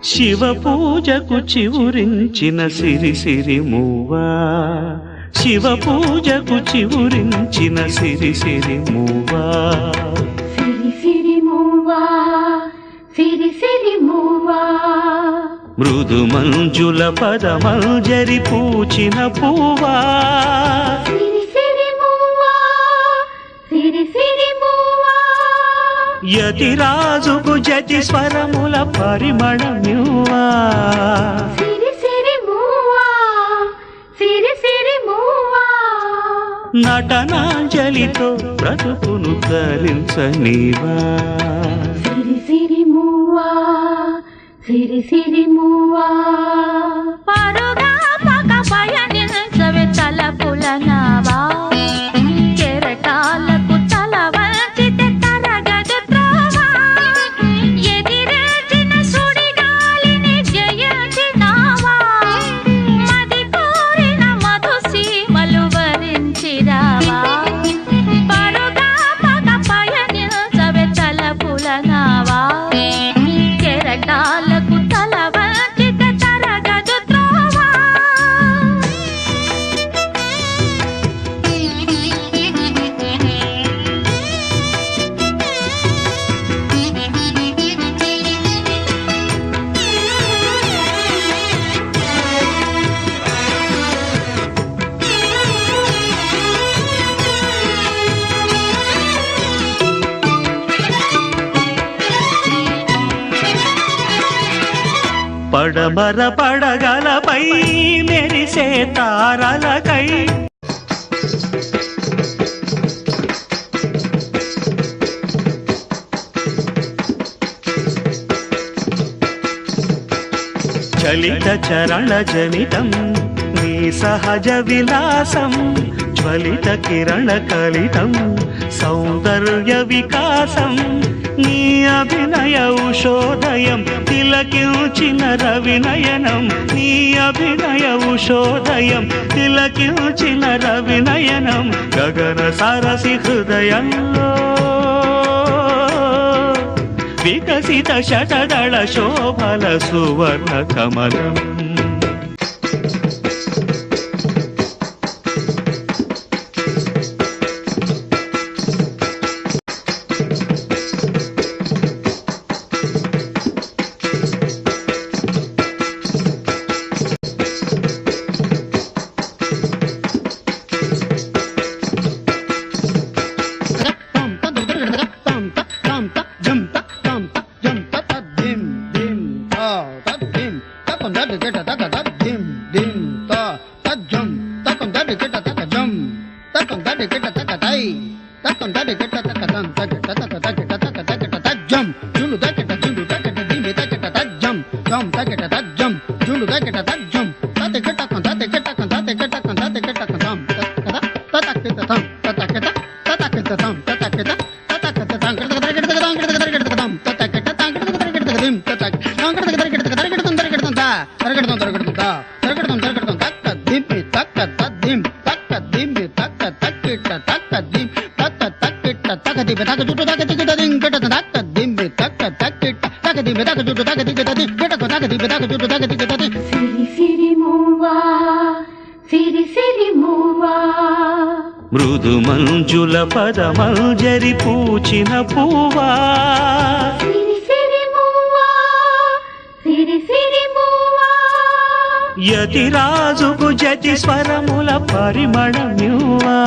శివ పూజకు చివురించిన సిరి సిరి మూవా, శివ పూజకు చివురించిన సిరి సిరి మూవా, సిరి సిరి మూవా, సిరి సిరి మూవా, మృదు మంజుల పదమంజరి పూచిన పూవా, సిరి సిరి మూవా, సిరి సిరి మూవా, యతిరాజుకు జతి స్వరముల పరిమళమ్యువా, సిరి సిరి మూవా, సిరి సిరి మూవా, నటనాంజలితో బ్రతుకును తరించనీవా, సిరి సిరి మూవా, సిరి సిరి మూవా. పరుగా పగ పయనించవే తలపుల నావా, కెరటాలకు తల వంచితే తరగదు త్రోవా, ఎదిరించిన సుడిగాలిని జయించినావా, మది కోరిన మధుసీమలు వరించిరావా. పరుగా పగ పయనించవే తలపుల నావా, కెరటాలకు తల వంచితే తరగదు త్రోవా. పడమర పడగలపై మెరిసే తారలకై చలిత చరణ జనితం నీ సహజ విలాసం, జ్వలిత కిరణ కలితం సౌందర్య వికాసం, నీ అభినయ ఉషోదయం తిలకించిన రవినయనం, నీ అభినయ ఉషోదయం తిలకించిన రవినయనం, గగన సరసి హృదయంలో వికసిత శతదళ శోభల సువర్ణ కమలం. సిరి సిరి మూవా, సిరి సిరి మూవా, మృదు మంజుల పదమంజరి పూచిన పూవా, సిరి సిరి మూవా, సిరి సిరి మూవా, యతిరాజుకు జతి స్వరముల పరిమళమ్యువా,